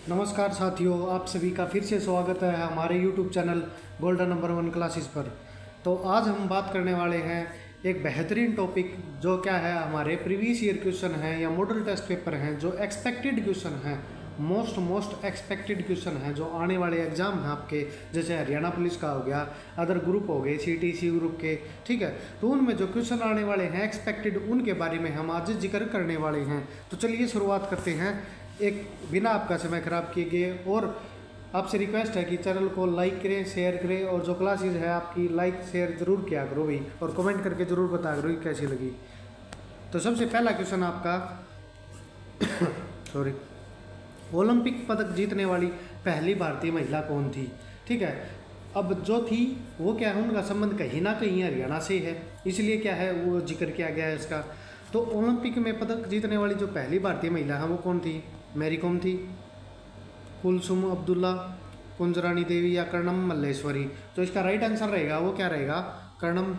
नमस्कार साथियों, आप सभी का फिर से स्वागत है हमारे YouTube channel golden number 1 classes पर। तो आज हम बात करने वाले हैं एक बेहतरीन टॉपिक जो क्या है, हमारे प्रीवियस ईयर क्वेश्चन हैं या मॉडल टेस्ट पेपर हैं जो एक्सपेक्टेड क्वेश्चन हैं, मोस्ट एक्सपेक्टेड क्वेश्चन हैं जो आने वाले एग्जाम हैं आपके, जैसे हरियाणा पुलिस का हो गया, अदर ग्रुप हो गए, CTC ग्रुप के, ठीक है। तो उनमें जो क्वेश्चन आने वाले हैं एक्सपेक्टेड, उनके बारे में हम आज जिक्र करने वाले हैं। तो चलिए शुरुआत करते हैं एक बिना आपका समय खराब किए गए। और आपसे रिक्वेस्ट है कि चैनल को लाइक करें, शेयर करें, और जो क्लासेस है आपकी लाइक शेयर जरूर किया करो भाई, और कमेंट करके ज़रूर बता करो कि कैसी लगी। तो सबसे पहला क्वेश्चन आपका सॉरी, ओलंपिक पदक जीतने वाली पहली भारतीय महिला कौन थी? ठीक है। अब जो थी वो क्या है, उनका संबंध कहीं ना कहीं हरियाणा से है, इसलिए क्या है वो जिक्र किया गया है इसका। तो ओलंपिक में पदक जीतने वाली जो पहली भारतीय महिला है वो कौन थी? मैरी कॉम थी, कुलसुम अब्दुल्ला, कुंजरानी देवी, या कर्णम मल्लेश्वरी। तो इसका राइट आंसर रहेगा वो क्या रहेगा, कर्णम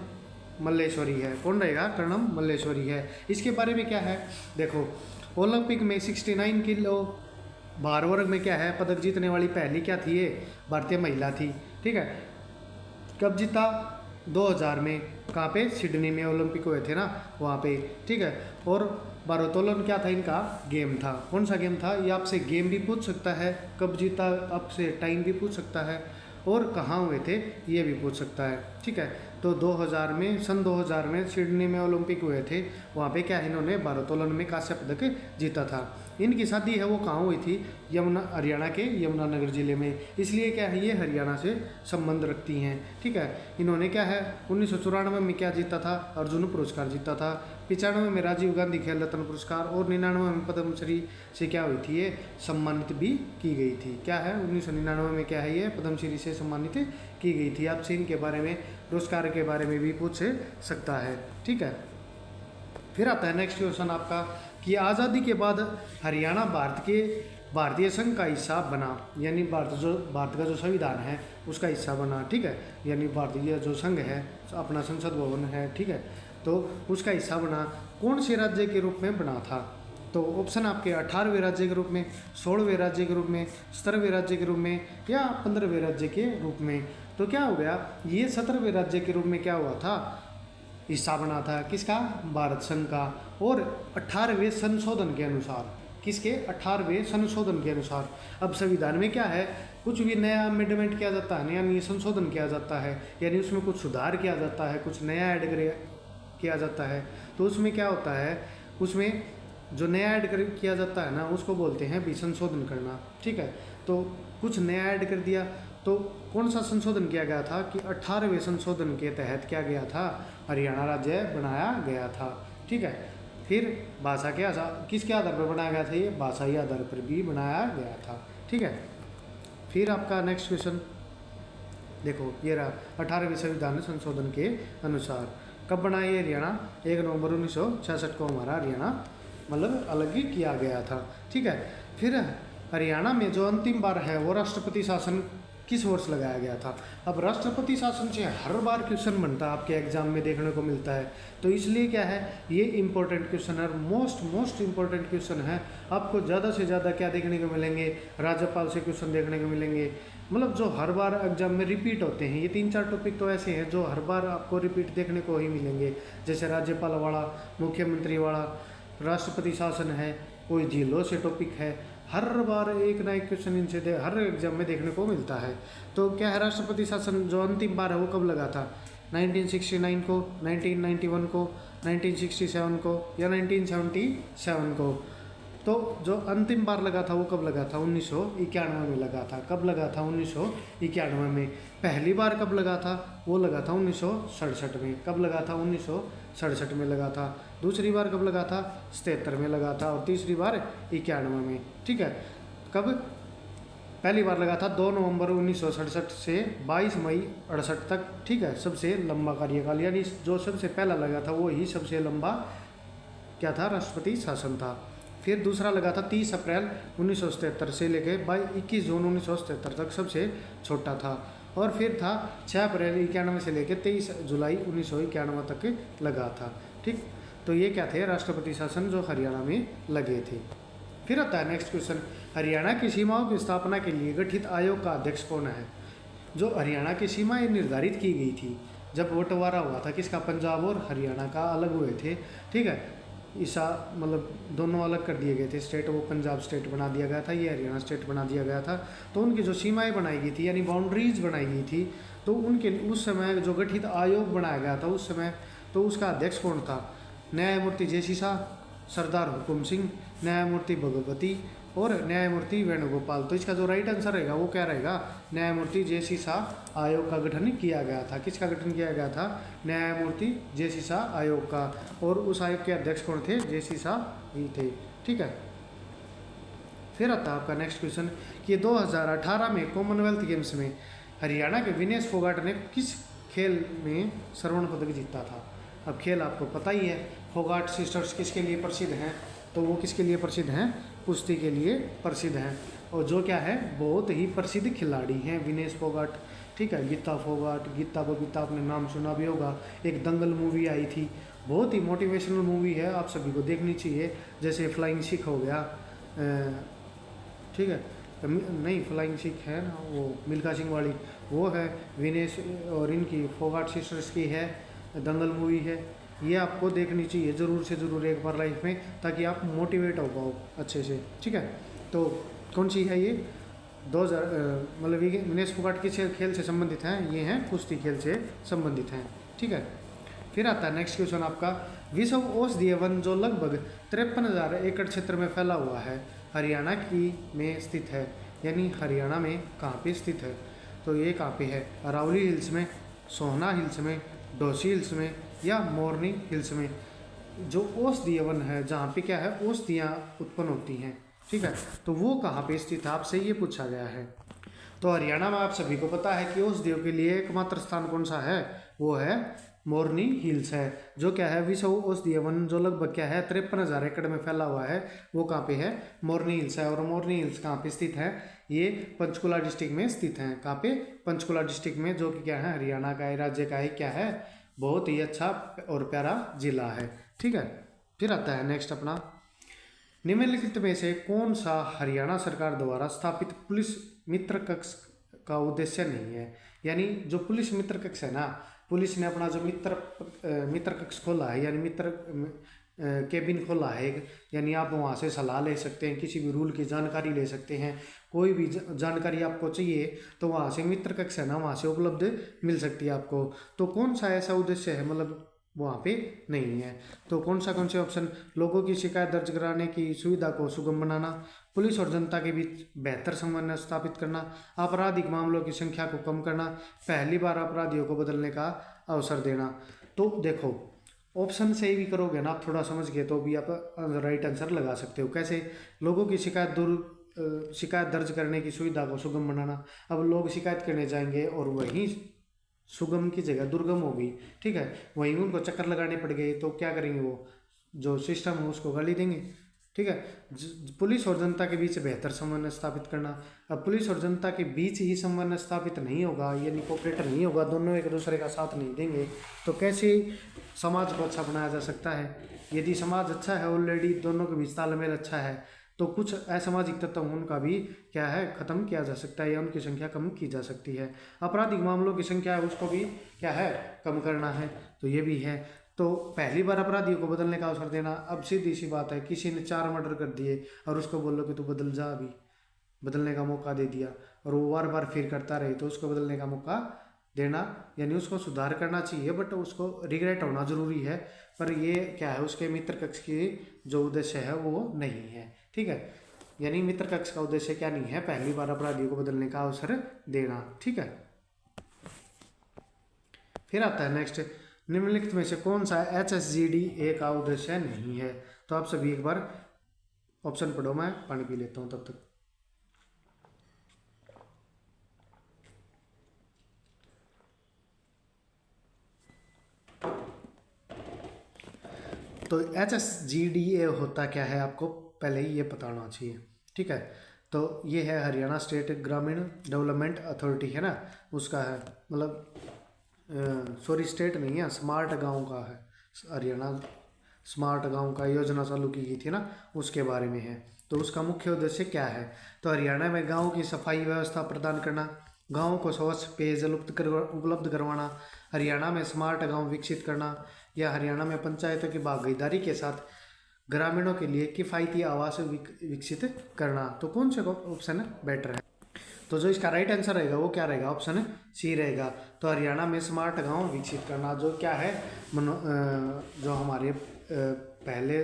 मल्लेश्वरी है। कौन रहेगा? कर्णम मल्लेश्वरी है। इसके बारे में क्या है देखो, ओलंपिक में 69 किलो भार वर्ग में क्या है पदक जीतने वाली पहली क्या थी, ये भारतीय महिला थी। ठीक है। कब जीता? 2000 में। कहाँ पे? सिडनी में ओलंपिक हुए थे ना, वहाँ पे। ठीक है। और भारोत्तोलन क्या था इनका? गेम था। कौन सा गेम था? ये आपसे गेम भी पूछ सकता है, कब जीता आपसे टाइम भी पूछ सकता है, और कहाँ हुए थे ये भी पूछ सकता है। ठीक है। तो 2000 में, सन 2000 में सिडनी में ओलंपिक हुए थे, वहाँ पे क्या इन्होंने भारोत्तोलन में कांस्य पदक जीता था। इनकी शादी है वो कहाँ हुई थी? हरियाणा के यमुनानगर जिले में, इसलिए क्या है ये हरियाणा से संबंध रखती हैं। ठीक है। इन्होंने क्या है 1994 में क्या जीता था? अर्जुन पुरस्कार जीता था। 95 में राजीव गांधी खेल रत्न पुरस्कार, और 99 में पद्मश्री से क्या हुई थी, ये सम्मानित भी की गई थी। क्या है 1999 में क्या है ये पद्मश्री से सम्मानित की गई थी। आपसे इनके बारे में, पुरस्कार के बारे में भी पूछ सकता है। ठीक है। फिर आता है नेक्स्ट क्वेश्चन आपका कि आज़ादी के बाद हरियाणा भारतीय संघ का हिस्सा बना, यानी भारत का जो संविधान है उसका हिस्सा बना। ठीक है। यानी भारतीय जो संघ है, अपना संसद भवन है, ठीक है, तो उसका हिस्सा बना। कौन से राज्य के रूप में बना था? तो ऑप्शन आपके 18वें राज्य के रूप में, 16वें राज्य के रूप में, 17वें राज्य के रूप में, या 15वें राज्य के रूप में। तो क्या हो गया, ये 17वें राज्य के रूप में क्या हुआ था, हिस्सा बना था। किसका? भारत संघ का। और 18वें संशोधन के अनुसार, किसके? 18वें संशोधन के अनुसार। अब संविधान में क्या है, कुछ भी नया अमेंडमेंट किया जाता है, यानी संशोधन किया जाता है, यानी उसमें कुछ सुधार किया जाता है, कुछ नया ऐड किया जाता है। तो उसमें क्या होता है, उसमें जो नया ऐड किया जाता है ना, उसको बोलते हैं भी संशोधन करना। ठीक है। तो कुछ नया ऐड कर दिया। तो कौन सा संशोधन किया गया था कि 18वें संशोधन के तहत क्या गया था, हरियाणा राज्य बनाया गया था। ठीक है। फिर भाषा के किसके आधार पर बनाया गया था, ये भाषाई आधार पर भी बनाया गया था। ठीक है। फिर आपका नेक्स्ट क्वेश्चन देखो, ये रहा 18वें संविधान संशोधन के अनुसार कब बना ये हरियाणा? 1 नवंबर 1966 को हमारा हरियाणा मतलब अलग ही किया गया था। ठीक है। फिर हरियाणा में जो अंतिम बार है वो राष्ट्रपति शासन किस वर्ष लगाया गया था? अब राष्ट्रपति शासन से हर बार क्वेश्चन बनता है, आपके एग्जाम में देखने को मिलता है, तो इसलिए क्या है ये इंपॉर्टेंट क्वेश्चन है, मोस्ट इंपॉर्टेंट क्वेश्चन है। आपको ज़्यादा से ज़्यादा क्या देखने को मिलेंगे, राज्यपाल से क्वेश्चन देखने को मिलेंगे, मतलब जो हर बार एग्जाम में रिपीट होते हैं। ये 3-4 टॉपिक तो ऐसे हैं जो हर बार आपको रिपीट देखने को ही मिलेंगे, जैसे राज्यपाल वाला, मुख्यमंत्री वाला, राष्ट्रपति शासन है, कोई झीलों से टॉपिक है, हर बार एक ना एक क्वेश्चन इनसे हर एग्जाम में देखने को मिलता है। तो क्या है, राष्ट्रपति शासन जो अंतिम बार है वो कब लगा था? 1969 को, 1991 को, 1967 को, या 1977 को? तो जो अंतिम बार लगा था वो कब लगा था? 1991 में लगा था। कब लगा था? 1991 में। पहली बार कब लगा था? वो लगा था 1967 में। कब लगा था? 1967 में लगा था। दूसरी बार कब लगा था? 77 में लगा था। और तीसरी बार 91 में। ठीक है। कब? पहली बार लगा था 2 नवंबर 1967 से 22 मई 68 तक। ठीक है। सबसे लंबा कार्यकाल, यानी जो सबसे पहला लगा था वो ही सबसे लंबा क्या था, राष्ट्रपति शासन था। फिर दूसरा लगा था 30 अप्रैल 1977 से लेके 21 जून 1977 तक, सबसे छोटा था। और फिर था 6 अप्रैल 91 से लेकर 23 जुलाई 1991 तक लगा था। ठीक। तो ये क्या थे? राष्ट्रपति शासन जो हरियाणा में लगे थे। फिर आता है नेक्स्ट क्वेश्चन, हरियाणा की सीमाओं की स्थापना के लिए गठित आयोग का अध्यक्ष कौन है? जो हरियाणा की सीमाएं निर्धारित की गई थी जब बंटवारा हुआ था किसका, पंजाब और हरियाणा का अलग हुए थे, ठीक है, ईसा मतलब दोनों अलग कर दिए गए थे स्टेट, वो पंजाब स्टेट बना दिया गया था, ये हरियाणा स्टेट बना दिया गया था। तो उनकी जो सीमाएं बनाई गई थी यानी बाउंड्रीज बनाई गई थी, तो उनके उस समय जो गठित आयोग बनाया गया था उस समय, तो उसका अध्यक्ष कौन था? न्यायमूर्ति जे.सी. शाह, सरदार हुकुम सिंह, न्यायमूर्ति भगवती और न्यायमूर्ति वेणुगोपाल। तो इसका जो राइट आंसर रहेगा वो क्या रहेगा? न्यायमूर्ति जे.सी. शाह आयोग का गठन किया गया था। किसका गठन किया गया था? न्यायमूर्ति जे.सी. शाह आयोग का। और उस आयोग के अध्यक्ष कौन थे? जे.सी. शाह ही थे, ठीक है। फिर आता है आपका नेक्स्ट क्वेश्चन कि 2018 में कॉमनवेल्थ गेम्स में हरियाणा के विनेश फोगाट ने किस खेल में स्वर्ण पदक जीता था? अब खेल आपको पता ही है, फोगाट सिस्टर्स किसके लिए प्रसिद्ध हैं? तो वो किसके लिए प्रसिद्ध हैं? कुश्ती के लिए प्रसिद्ध हैं। और जो क्या है, बहुत ही प्रसिद्ध खिलाड़ी हैं विनेश फोगाट, ठीक है। गीता फोगाट, गीता बबीता आपने नाम सुना भी होगा। एक दंगल मूवी आई थी, बहुत ही मोटिवेशनल मूवी है, आप सभी को देखनी चाहिए। जैसे फ्लाइंग सिख हो गया, ठीक है, नहीं फ्लाइंग सिख है ना वो मिल्खा सिंह वाली, वो है विनेश, और इनकी फोगाट सिस्टर्स की है दंगल मूवी है। ये आपको देखनी चाहिए ज़रूर से ज़रूर एक बार लाइफ में, ताकि आप मोटिवेट हो पाओ अच्छे से, ठीक है। तो कौन सी है ये? 2000 मतलब विनेश फोगाट किस खेल से संबंधित हैं? ये हैं कुश्ती खेल से संबंधित हैं, ठीक है। फिर आता है नेक्स्ट क्वेश्चन आपका, विश्व औषधीय वन जो लगभग 53,000 एकड़ क्षेत्र में फैला हुआ है, हरियाणा की में स्थित है, यानी हरियाणा में कहाँ पे स्थित है? तो ये कहाँ पे है? अरावली हिल्स में, सोहना हिल्स में, डोसी हिल्स में या मोरनी हिल्स में? जो औषधीय वन है जहाँ पे क्या है, औषधियाँ उत्पन्न होती हैं, ठीक है, तो वो कहाँ पे स्थित है, आपसे ये पूछा गया है। तो हरियाणा में आप सभी को पता है कि औषधियों के लिए एकमात्र स्थान कौन सा है? वो है मोरनी हिल्स है। जो क्या है, विश्व औषधीय वन जो लगभग क्या है 53,000 एकड़ में फैला हुआ है, वो कहाँ पे है? मोरनी हिल्स है। और मोरनी हिल्स कहाँ पे स्थित है? ये पंचकुला डिस्ट्रिक्ट में स्थित है। कहाँ पे? पंचकुला डिस्ट्रिक्ट में, जो कि क्या है हरियाणा का है, राज्य का है, क्या है, बहुत ही अच्छा और प्यारा जिला है, ठीक है। फिर आता है नेक्स्ट अपना, निम्नलिखित में से कौन सा हरियाणा सरकार द्वारा स्थापित पुलिस मित्र कक्ष का उद्देश्य नहीं है? यानी जो पुलिस मित्र कक्ष है ना, पुलिस ने अपना जो मित्र कक्ष खोला है, यानी मित्र केबिन खोला है एक, यानी आप वहाँ से सलाह ले सकते हैं, किसी भी रूल की जानकारी ले सकते हैं, कोई भी जानकारी आपको चाहिए तो वहाँ से मित्र कक्ष है ना, वहाँ से उपलब्ध मिल सकती है आपको। तो कौन सा ऐसा उद्देश्य है, मतलब वहाँ पे नहीं है? तो कौन से ऑप्शन? लोगों की शिकायत दर्ज कराने की सुविधा को सुगम बनाना, पुलिस और जनता के बीच बेहतर समन्वय स्थापित करना, आपराधिक मामलों की संख्या को कम करना, पहली बार अपराधियों को बदलने का अवसर देना। तो देखो, ऑप्शन से ही भी करोगे ना आप थोड़ा समझ के, तो भी आप राइट आंसर लगा सकते हो। कैसे? लोगों की शिकायत दर्ज करने की सुविधा को सुगम बनाना। अब लोग शिकायत करने जाएंगे और वहीं सुगम की जगह दुर्गम होगी, ठीक है, वहीं उनको चक्कर लगाने पड़ गए, तो क्या करेंगे, वो जो सिस्टम है उसको गाली देंगे, ठीक है। पुलिस और जनता के बीच बेहतर समन्वय स्थापित करना। अब पुलिस और जनता के बीच ही समन्वय स्थापित नहीं होगा, यानी कोऑपरेटर नहीं होगा, दोनों एक दूसरे का साथ नहीं देंगे, तो कैसे समाज को अच्छा बनाया जा सकता है? यदि समाज अच्छा है, ऑलरेडी दोनों के बीच तालमेल अच्छा है, तो कुछ असामाजिक तत्व उनका भी क्या है खत्म किया जा सकता है, या उनकी संख्या कम की जा सकती है। आपराधिक मामलों की संख्या है उसको भी क्या है कम करना है, तो ये भी है। तो पहली बार अपराधियों को बदलने का अवसर देना। अब सीधी सी बात है, किसी ने 4 मर्डर कर दिए और उसको बोलो कि तू बदल जा, अभी बदलने का मौका दे दिया, और वो बार बार फिर करता रहे, तो उसको बदलने का मौका देना, यानी उसको सुधार करना चाहिए, बट उसको रिग्रेट होना ज़रूरी है। पर ये क्या है, उसके मित्र कक्ष की जो उद्देश्य है वो नहीं है, ठीक है। यानी मित्र कक्ष का उद्देश्य क्या नहीं है? पहली बार अपराधियों को बदलने का अवसर देना, ठीक है। फिर आता है नेक्स्ट, निम्नलिखित में से कौन सा HSGDA का उद्देश्य नहीं है? तो आप सभी एक बार ऑप्शन पढ़ो, मैं पानी पी लेता हूँ तब तक। तो HSGDA होता क्या है, आपको पहले ही ये पता होना चाहिए, ठीक है। तो ये है हरियाणा स्टेट ग्रामीण डेवलपमेंट अथॉरिटी है ना, उसका है, मतलब सॉरी स्टेट नहीं है, स्मार्ट गांव का है। हरियाणा स्मार्ट गांव का योजना चालू की गई थी ना, उसके बारे में है। तो उसका मुख्य उद्देश्य क्या है? तो हरियाणा में गाँव की सफाई व्यवस्था प्रदान करना, गाँव को स्वच्छ पेयजल उपलब्ध करवाना, हरियाणा में स्मार्ट गाँव विकसित करना, या हरियाणा में पंचायतों की भागीदारी के साथ ग्रामीणों के लिए किफ़ायती आवास विकसित करना। तो कौन सा ऑप्शन बेटर है? तो जो इसका राइट आंसर रहेगा वो क्या रहेगा? ऑप्शन सी रहेगा। तो हरियाणा में स्मार्ट गांव विकसित करना, जो क्या है जो हमारे पहले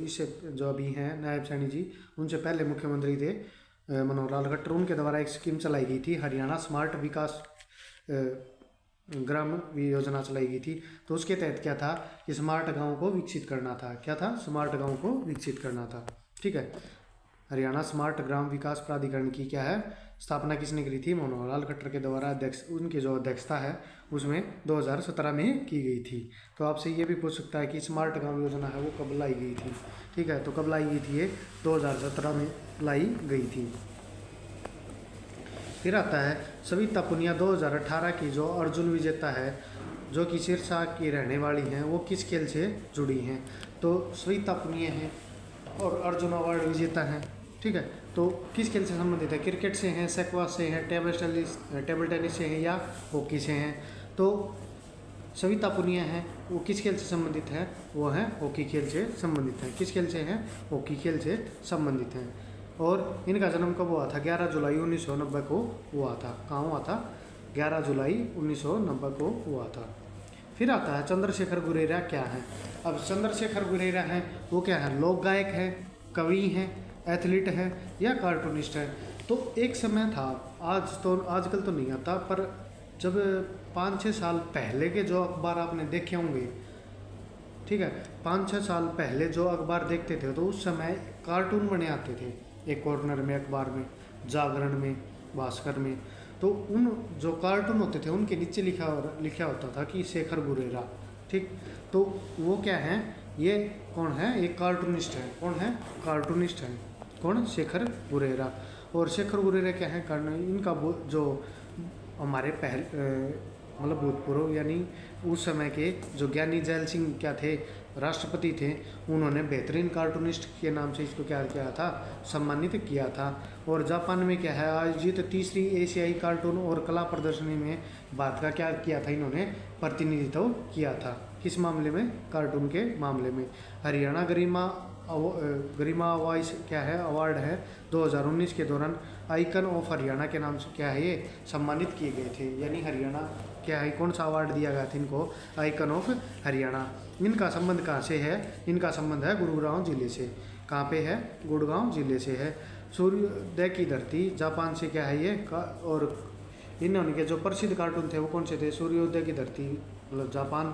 इस जो अभी हैं नायब सैनी जी, उनसे पहले मुख्यमंत्री थे मनोहर लाल खट्टर, उनके द्वारा एक स्कीम चलाई गई थी, हरियाणा स्मार्ट विकास ग्राम योजना चलाई गई थी। तो उसके तहत क्या था कि स्मार्ट गांव को विकसित करना था। क्या था? स्मार्ट गांव को विकसित करना था। ठीक है। हरियाणा स्मार्ट ग्राम विकास प्राधिकरण की क्या है स्थापना किसने करी थी? मनोहर लाल खट्टर के द्वारा अध्यक्ष, उनकी जो अध्यक्षता है उसमें 2017 में की गई थी। तो आपसे ये भी पूछ सकता है कि स्मार्ट गांव योजना है वो कब लाई गई थी? ठीक है, तो कब लाई गई थी? ये 2017 में लाई गई थी। फिर आता है सविता पुनिया 2018 की जो अर्जुन विजेता है, जो कि सिरसा की रहने वाली हैं, वो किस खेल से जुड़ी हैं? तो सविता पुनिया हैं और अर्जुन अवार्ड विजेता हैं। ठीक है, तो किस खेल से संबंधित है? क्रिकेट से हैं, स्क्वैश से हैं, टेबल टेनिस से हैं, या हॉकी से हैं? तो सविता पुनिया हैं, वो किस खेल से संबंधित है? वो हैं हॉकी खेल से संबंधित हैं। किस खेल से हैं? हॉकी खेल से संबंधित हैं। और इनका जन्म कब हुआ था? 11 जुलाई 1990 को हुआ था। कहाँ हुआ था? 11 जुलाई 1990 को हुआ था। फिर आता है चंद्रशेखर गुरेरा क्या है? अब चंद्रशेखर गुरेरा हैं वो क्या है? लोक गायक है, कवि हैं, एथलीट है, या कार्टूनिस्ट है? तो एक समय था, आजकल तो नहीं आता, पर जब 5-6 साल पहले के जो अखबार आपने देखे होंगे, ठीक है, 5-6 साल पहले जो अखबार देखते थे तो उस समय कार्टून बने आते थे एक कॉर्नर में अखबार में, जागरण में, भास्कर में। तो उन जो कार्टून होते थे उनके नीचे लिखा होता था कि शेखर गुरेरा। ठीक, तो वो क्या है? ये कौन है? एक कार्टूनिस्ट है। कौन है? कार्टूनिस्ट है। कौन? शेखर गुरेरा। और शेखर गुरेरा क्या है? कारण इनका जो हमारे मतलब भूतपूर्व यानी उस समय के जो ज्ञानी जैल सिंह क्या थे, राष्ट्रपति थे, उन्होंने बेहतरीन कार्टूनिस्ट के नाम से इसको क्या किया था? सम्मानित किया था। और जापान में क्या है? आयोजित तीसरी एशियाई कार्टून और कला प्रदर्शनी में भारत का क्या किया था? इन्होंने प्रतिनिधित्व किया था। किस मामले में? कार्टून के मामले में। हरियाणा गरिमा अवार्ड क्या है? अवार्ड है 2019 के दौरान आइकन ऑफ हरियाणा के नाम से क्या है ये सम्मानित किए गए थे। यानी हरियाणा क्या है? कौन सा अवार्ड दिया गया था इनको? Icon of Haryana. इनका संबंध कहाँ से है? इनका संबंध है गुड़गांव जिले से। कहाँ पे है? गुड़गांव जिले से है। सूर्योदय की धरती जापान से क्या है ये? और इन्होंने के जो प्रसिद्ध कार्टून थे वो कौन से थे? सूर्योदय की धरती मतलब Japan,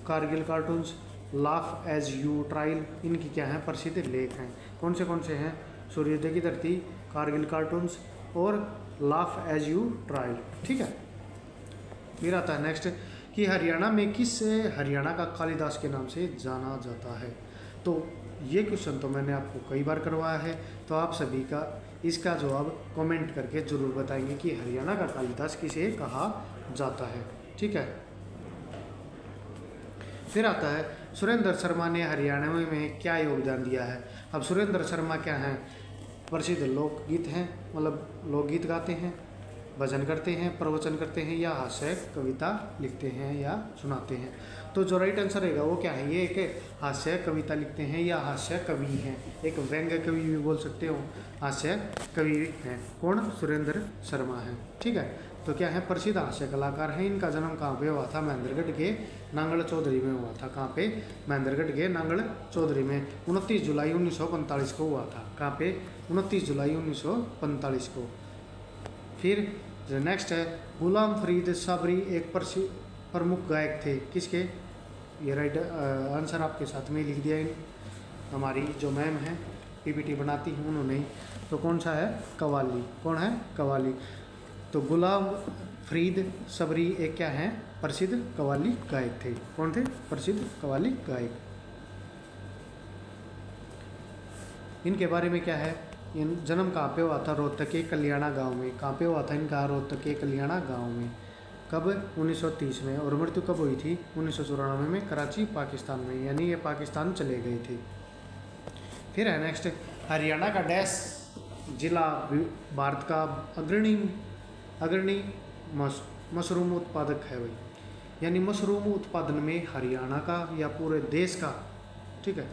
Kargil cartoons, laugh as you trial, इनकी क्या है? प्रसिद्ध लेख हैं। कौन से हैं? सूर्योदय की धरती, कारगिल कार्टून्स और लाफ एज यू ट्रायल। ठीक है। फिर आता है नेक्स्ट कि हरियाणा में किस हरियाणा का कालिदास के नाम से जाना जाता है? तो ये क्वेश्चन तो मैंने आपको कई बार करवाया है, तो आप सभी का इसका जवाब कमेंट करके ज़रूर बताएंगे कि हरियाणा का कालिदास किसे कहा जाता है। ठीक है। फिर आता है सुरेंद्र शर्मा ने हरियाणा में क्या योगदान दिया है? अब सुरेंद्र शर्मा क्या हैं? प्रसिद्ध लोकगीत हैं, मतलब लोकगीत गाते हैं, भजन करते हैं, प्रवचन करते हैं, या हास्य कविता लिखते हैं या सुनाते हैं। तो जो राइट आंसर रहेगा वो क्या है? ये एक हास्य कविता लिखते हैं या हास्य कवि हैं, एक व्यंग्य कवि भी बोल सकते हो, हास्य कवि हैं। कौन? सुरेंद्र शर्मा हैं। ठीक है। तो क्या है? प्रसिद्ध हास्य कलाकार हैं। इनका जन्म कहाँ पे हुआ था? महेंद्रगढ़ के नांगल चौधरी में हुआ था। कहाँ पे? महेंद्रगढ़ के नांगल चौधरी में 29 जुलाई 1945 को हुआ था। कहाँ पे? 29 जुलाई 1945 को। फिर जो नेक्स्ट है गुलाम फरीद साबरी एक प्रमुख गायक थे। किसके? ये राइट आंसर आपके साथ में लिख दिया हमारी जो मैम है पीपीटी बनाती हैं उन्होंने ही। तो कौन सा है? कव्वाली। कौन है? कव्वाली। तो गुलाम फरीद सबरी एक क्या है? प्रसिद्ध कव्वाली गायक थे। कौन थे? प्रसिद्ध कव्वाली गायक। इनके बारे में क्या है? इन जन्म कहाँ पे हुआ था? रोहतक के कल्याणा गांव में। कहाँ पे हुआ था इनका? रोहतक के कल्याणा गांव में। कब? 1930 में। और मृत्यु कब हुई थी? 1994 में, कराची पाकिस्तान में। यानी ये पाकिस्तान चले गए थे। फिर है नेक्स्ट हरियाणा का डैश जिला भारत का अग्रणी अग्रणी मशरूम उत्पादक है भाई, यानी मशरूम उत्पादन में हरियाणा का या पूरे देश का, ठीक है,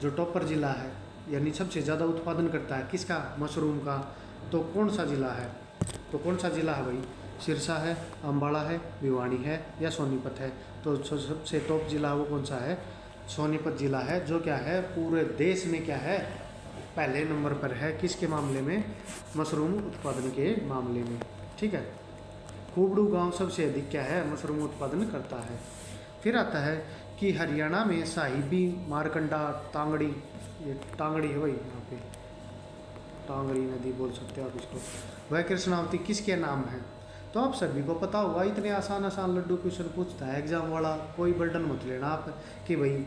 जो टॉपर जिला है, यानी सबसे ज़्यादा उत्पादन करता है किसका, मशरूम का, तो कौन सा जिला है, तो कौन सा जिला है भाई, सिरसा है, अम्बाड़ा है, भिवानी है या सोनीपत है। तो सबसे टॉप जिला वो कौन सा है, सोनीपत जिला है, जो क्या है पूरे देश में क्या है, पहले नंबर पर है किसके मामले में, मशरूम उत्पादन के मामले में, ठीक है। कुबड़ू गांव सबसे अधिक क्या है, मशरूम उत्पादन करता है। फिर आता है कि हरियाणा में साहिबी, मारकंडा, तांगड़ी, ये तांगड़ी है भाई, यहाँ पे टांगड़ी नदी बोल सकते हो आप इसको, वह कृष्णावती किसके नाम है। तो आप सभी को पता होगा, इतने आसान आसान लड्डू क्वेश्चन पूछता है एग्जाम वाला, कोई बर्डन मत लेना आप कि भाई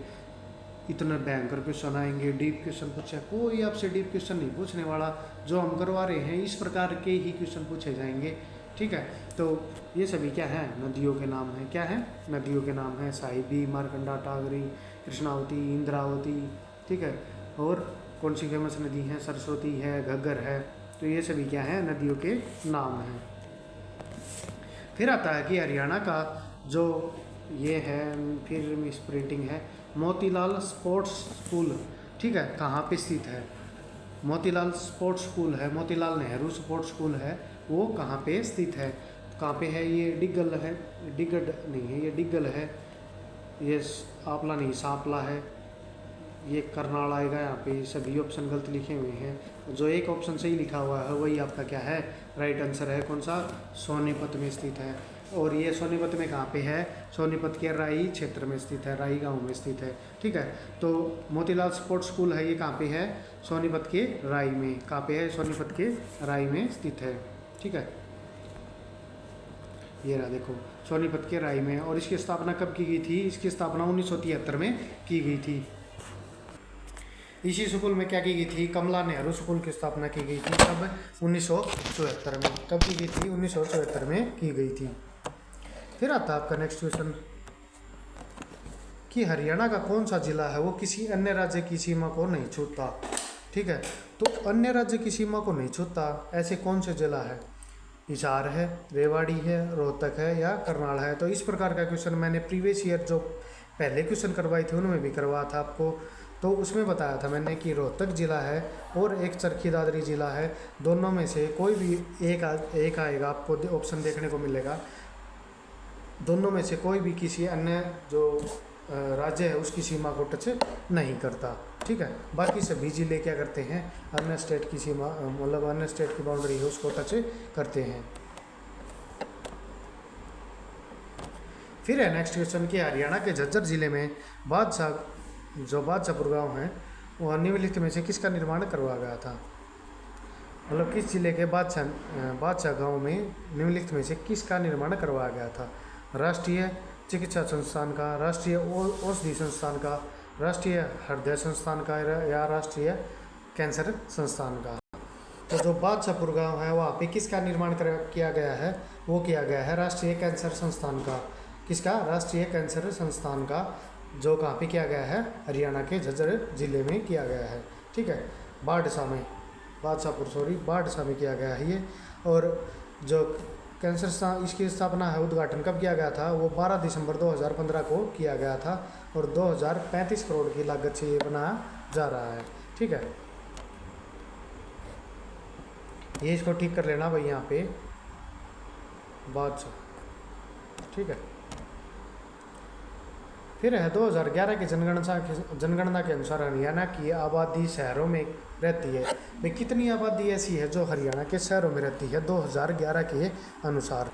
इतने भयंकर क्वेश्चन आएंगे, डीप क्वेश्चन पूछे, कोई आपसे डीप क्वेश्चन नहीं पूछने वाला। जो हम करवा रहे हैं इस प्रकार के ही क्वेश्चन पूछे जाएंगे, ठीक है। तो ये सभी क्या है, नदियों के नाम हैं, क्या है, नदियों के नाम हैं, साहिबी, मारकंडा, टागरी, कृष्णावती, इंद्रावती, ठीक है। और कौन सी फेमस नदी है, सरस्वती है, घग्गर है, तो ये सभी क्या हैं, नदियों के नाम हैं। फिर आता है कि हरियाणा का जो ये है, फिर स्प्रिंटिंग है, मोतीलाल स्पोर्ट्स स्कूल, ठीक है, कहाँ पे स्थित है, मोतीलाल स्पोर्ट्स स्कूल है, मोतीलाल नेहरू स्पोर्ट्स स्कूल है, वो कहाँ पे स्थित है, कहाँ पे है, ये डिग्गल है, डिग्गड नहीं है, ये डिग्गल है, ये आपला नहीं सांपला है, ये करनाल आएगा, यहाँ पे सभी ऑप्शन गलत लिखे हुए हैं, जो एक ऑप्शन सही लिखा हुआ है वही आपका क्या है, राइट आंसर है, कौन सा, सोनीपत में स्थित है। और ये सोनीपत में कहाँ पे है, सोनीपत के राई क्षेत्र में स्थित है, राई गांव में स्थित है, ठीक है। तो मोतीलाल स्पोर्ट्स स्कूल है, ये कहाँ पे है, सोनीपत के राई में, कहाँ पे है, सोनीपत के राई में स्थित है, ठीक है। ये रहा देखो, सोनीपत के राई में। और इसकी स्थापना कब की गई थी, इसकी स्थापना 1973 में की गई थी। इसी स्कूल में क्या की गई थी, कमला नेहरू स्कूल की स्थापना की गई थी, कब, 1974 में, कब की गई थी, 1974 में की गई थी। फिर आता है आपका नेक्स्ट क्वेश्चन कि हरियाणा का कौन सा जिला है वो किसी अन्य राज्य की सीमा को नहीं छूता, ठीक है। तो अन्य राज्य की सीमा को नहीं छूता ऐसे कौन से जिला है, हिसार है, रेवाड़ी है, रोहतक है या करनाल है। तो इस प्रकार का क्वेश्चन मैंने प्रीवियस ईयर जो पहले क्वेश्चन करवाए थे उनमें भी करवाया था आपको, तो उसमें बताया था मैंने कि रोहतक ज़िला है और एक चरखी दादरी ज़िला है, दोनों में से कोई भी एक आएगा, आपको ऑप्शन देखने को मिलेगा, दोनों में से कोई भी किसी अन्य जो राज्य है उसकी सीमा को टच नहीं करता, ठीक है। बाकी सभी ज़िले क्या करते हैं, अन्य स्टेट की सीमा, मतलब अन्य स्टेट की बाउंड्री है उसको टच करते हैं। फिर है नेक्स्ट क्वेश्चन कि हरियाणा के झज्जर ज़िले में बादशाहपुर गाँव है, वह निम्नलिखित में से किसका निर्माण करवाया गया था, मतलब किस जिले के बादशाह गांव में निम्नलिखित में से किसका निर्माण करवाया गया था, राष्ट्रीय चिकित्सा संस्थान का, राष्ट्रीय औषधि संस्थान का, राष्ट्रीय हृदय संस्थान का या राष्ट्रीय कैंसर संस्थान का। तो जो बादशाहपुर गांव है वहाँ पे किसका निर्माण किया गया है, वो किया गया है राष्ट्रीय कैंसर संस्थान का, किसका, राष्ट्रीय कैंसर संस्थान का, जो कहाँ पे किया गया है, हरियाणा के झज्जर जिले में किया गया है, ठीक है, बाढ़सा में, बाढ़सा में किया गया है ये। और जो कैंसर इसकी स्थापना है, उद्घाटन कब किया गया था, वो 12 दिसंबर 2015 को किया गया था और 2035 करोड़ की लागत से ये बनाया जा रहा है, ठीक है। ये इसको ठीक कर लेना भाई यहाँ पे, बादशाह, ठीक है। फिर है 2011 की जनगणना के अनुसार हरियाणा की आबादी शहरों में रहती है, भाई कितनी आबादी ऐसी है जो हरियाणा के शहरों में रहती है 2011 के अनुसार।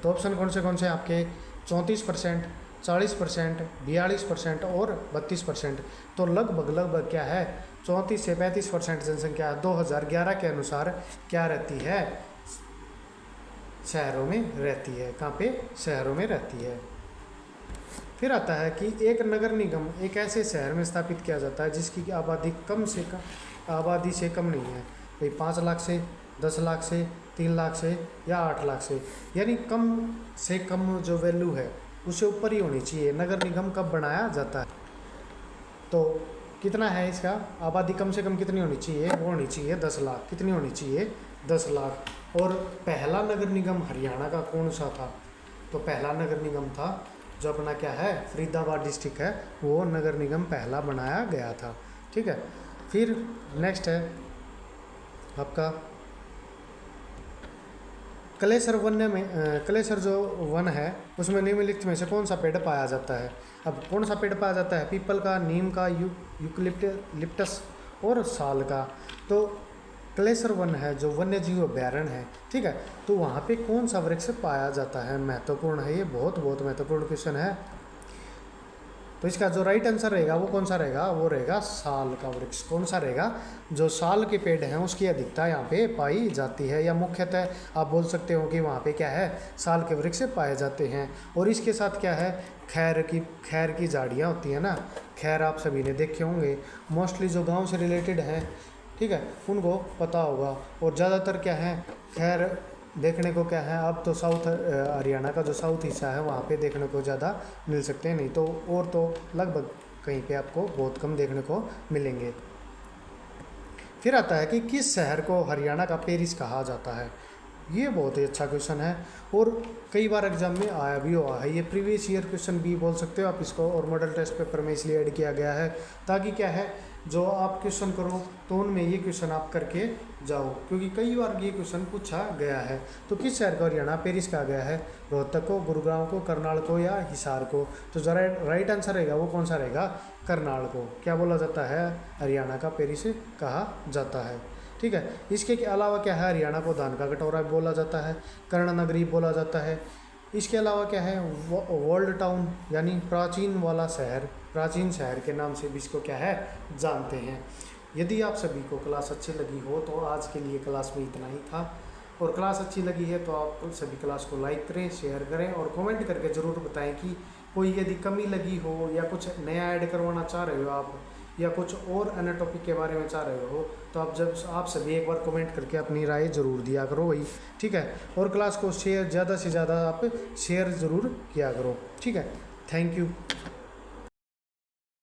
तो ऑप्शन कौन से आपके, 34%, 40%, 42% और 32%। तो लगभग क्या है, 34 से 35% जनसंख्या 2011 के अनुसार क्या रहती है, शहरों में रहती है, कहाँ पे, शहरों में रहती है। फिर आता है कि एक नगर निगम एक ऐसे शहर में स्थापित किया जाता है जिसकी आबादी से कम नहीं है, भाई 5 लाख से, 10 लाख से, 3 लाख से या 8 लाख से, यानी कम से कम जो वैल्यू है उससे ऊपर ही होनी चाहिए। नगर निगम कब बनाया जाता है, तो कितना है इसका आबादी कम से कम कितनी होनी चाहिए, वो होनी चाहिए 10 लाख। कितनी होनी चाहिए, 10 लाख। और पहला नगर निगम हरियाणा का कौन सा था, तो पहला नगर निगम था जो अपना क्या है फरीदाबाद डिस्ट्रिक्ट है, वो नगर निगम पहला बनाया गया था। ठीक है, फिर नेक्स्ट है आपका कलेसर वन्य में कलेसर जो वन है उसमें निम्नलिखित में से कौन सा पेड़ पाया जाता है। अब कौन सा पेड़ पाया जाता है, पीपल का, नीम का, यूकलिप्टस और साल का। तो कलेसर वन है जो वन्य जीव अभ्यारण्य है, ठीक है, तो वहाँ पे कौन सा वृक्ष पाया जाता है, महत्वपूर्ण है ये, बहुत बहुत महत्वपूर्ण क्वेश्चन है। तो इसका जो राइट आंसर रहेगा वो कौन सा रहेगा, वो रहेगा साल का वृक्ष। कौन सा रहेगा, जो साल के पेड़ हैं उसकी अधिकता यहाँ पे पाई जाती है, या मुख्यतः आप बोल सकते हो कि वहाँ पे क्या है साल के वृक्ष पाए जाते हैं। और इसके साथ क्या है, खैर की झाड़ियाँ होती हैं ना, खैर आप सभी ने देखे होंगे, मोस्टली जो गाँव से रिलेटेड हैं, ठीक है, उनको पता होगा। और ज़्यादातर क्या है खैर देखने को क्या है, अब तो साउथ हरियाणा का जो साउथ हिस्सा है वहाँ पे देखने को ज़्यादा मिल सकते हैं, नहीं तो और तो लगभग कहीं पे आपको बहुत कम देखने को मिलेंगे। फिर आता है कि किस शहर को हरियाणा का पेरिस कहा जाता है। ये बहुत ही अच्छा क्वेश्चन है और कई बार एग्जाम में आया भी हुआ है, ये प्रीवियस ईयर क्वेश्चन भी बोल सकते हो आप इसको, और मॉडल टेस्ट पेपर में इसलिए ऐड किया गया है ताकि क्या है जो आप क्वेश्चन करो तो उनमें ये क्वेश्चन आप करके जाओ, क्योंकि कई बार ये क्वेश्चन पूछा गया है। तो किस शहर को हरियाणा पेरिस कहा गया है, रोहतक को, गुरुग्राम को, करनाल को या हिसार को। तो जरा राइट आंसर रहेगा वो कौन सा रहेगा, करनाल को क्या बोला जाता है, हरियाणा का पेरिस कहा जाता है। ठीक है, इसके अलावा क्या है, हरियाणा को धान का कटोरा बोला जाता है, कर्ण नगरी बोला जाता है। इसके अलावा क्या है, वर्ल्ड टाउन यानी प्राचीन वाला शहर, प्राचीन शहर के नाम से भी इसको क्या है जानते हैं। यदि आप सभी को क्लास अच्छी लगी हो तो आज के लिए क्लास में इतना ही था, और क्लास अच्छी लगी है तो आप सभी क्लास को लाइक करें, शेयर करें और कमेंट करके ज़रूर बताएं कि कोई यदि कमी लगी हो या कुछ नया ऐड करवाना चाह रहे हो आप, या कुछ और अन्य टॉपिक के बारे में चाह रहे हो, तो आप सभी एक बार कमेंट करके अपनी राय ज़रूर दिया करो भाई, ठीक है। और क्लास को शेयर ज़्यादा से ज़्यादा आप शेयर ज़रूर किया करो, ठीक है। Thank you.